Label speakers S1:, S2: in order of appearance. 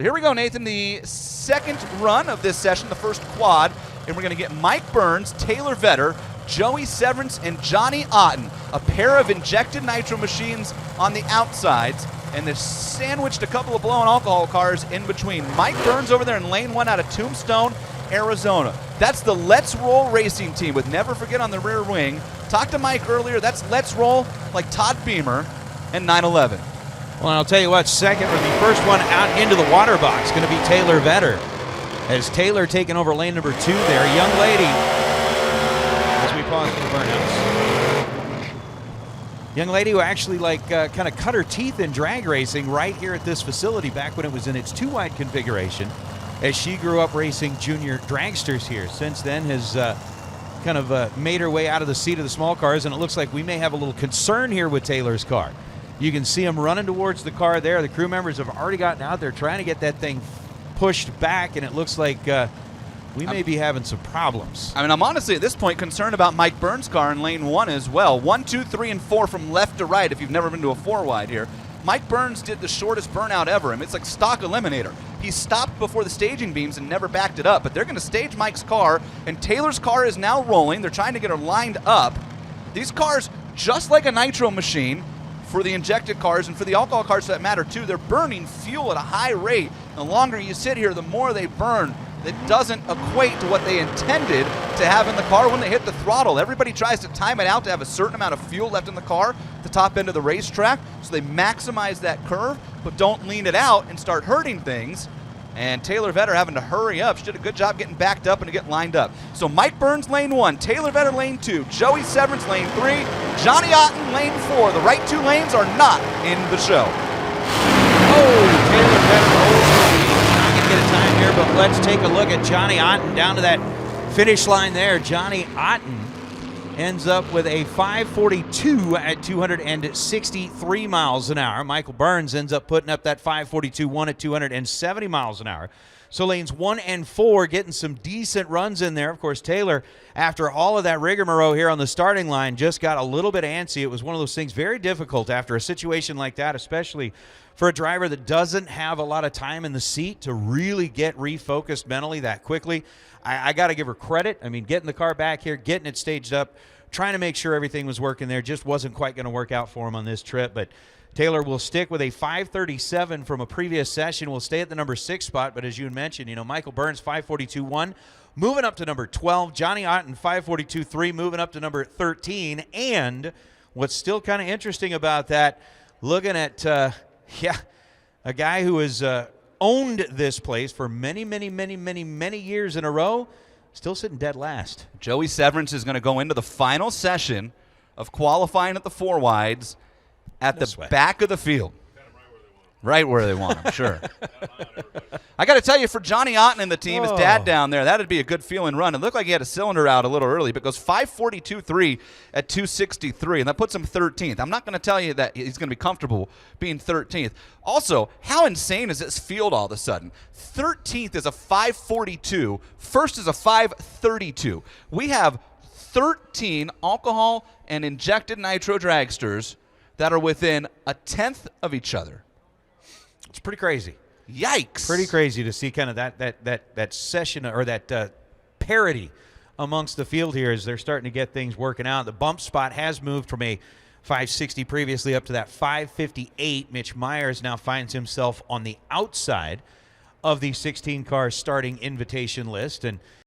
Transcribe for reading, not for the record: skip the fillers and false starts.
S1: Here we go, Nathan, the second run of this session, the first quad, and we're going to get Mike Burns, Taylor Vetter, Joey Severance, and Johnny Ahten, a pair of injected nitro machines on the outsides, and they've sandwiched a couple of blowing alcohol cars in between. Mike Burns over there in lane 1 out of Tombstone, Arizona. That's the Let's Roll racing team with Never Forget on the rear wing. Talked to Mike earlier, that's Let's Roll like Todd Beamer and 911.
S2: Well, I'll tell you what, second or the first one out into the water box going to be Taylor Vetter. As Taylor taking over lane number 2 there. Young lady, as we pause for the burnouts. Young lady who actually kind of cut her teeth in drag racing right here at this facility back when it was in its 2-wide configuration, as she grew up racing junior dragsters here. Since then has made her way out of the seat of the small cars, and it looks like we may have a little concern here with Taylor's car. You can see them running towards the car there. The crew members have already gotten out there trying to get that thing pushed back, and it looks like we may be having some problems.
S1: I mean, I'm honestly at this point concerned about Mike Burns' car in lane 1 as well. 1, 2, 3, and 4 from left to right if you've never been to a 4-wide here. Mike Burns did the shortest burnout ever. I mean, it's like stock eliminator. He stopped before the staging beams and never backed it up, but they're going to stage Mike's car, and Taylor's car is now rolling. They're trying to get her lined up. These cars, just like a nitro machine, for the injected cars and for the alcohol cars that matter too, they're burning fuel at a high rate. The longer you sit here, the more they burn. That doesn't equate to what they intended to have in the car when they hit the throttle. Everybody tries to time it out to have a certain amount of fuel left in the car at the top end of the racetrack, so they maximize that curve, but don't lean it out and start hurting things. And Taylor Vetter having to hurry up. She did a good job getting backed up and to get lined up. So Mike Burns lane 1, Taylor Vetter lane 2, Joey Severance lane 3, Johnny Ahten lane 4. The right 2 lanes are not in the show.
S2: Oh, Taylor Vetter rolls the lead. Not going to get a time here, but let's take a look at Johnny Ahten down to that finish line there. Johnny Ahten ends up with a 5:42 at 263 miles an hour. Michael Burns ends up putting up that 5:42.1 at 270 miles an hour. So lanes 1 and 4 getting some decent runs in there. Of course, Taylor, after all of that rigmarole here on the starting line, just got a little bit antsy. It was one of those things very difficult after a situation like that, especially for a driver that doesn't have a lot of time in the seat to really get refocused mentally that quickly. I got to give her credit. I mean, getting the car back here, getting it staged up, trying to make sure everything was working there, just wasn't quite going to work out for him on this trip. But Taylor will stick with a 5:37 from a previous session. Will stay at the number 6 spot, but as you mentioned, Michael Burns 5:42.1, moving up to number 12. Johnny Ahten 5:42.3, moving up to number 13. And what's still kind of interesting about that, looking at a guy who has owned this place for many years in a row, still sitting dead last.
S1: Joey Severance is going to go into the final session of qualifying at the 4-wides at the back of the field. Right where they want him, sure. I got to tell you, for Johnny Ahten and the team, his dad down there, that'd be a good feeling run. It looked like he had a cylinder out a little early, but goes 5:42.3 at 263, and that puts him 13th. I'm not going to tell you that he's going to be comfortable being 13th. Also, how insane is this field all of a sudden? 13th is a 5:42. First is a 5:32. We have 13 alcohol and injected nitro dragsters that are within a tenth of each other.
S2: It's pretty crazy.
S1: Yikes.
S2: Pretty crazy to see kind of that session or that parity amongst the field here as they're starting to get things working out. The bump spot has moved from a 560 previously up to that 558. Mitch Myers now finds himself on the outside of the 16 car starting invitation list, and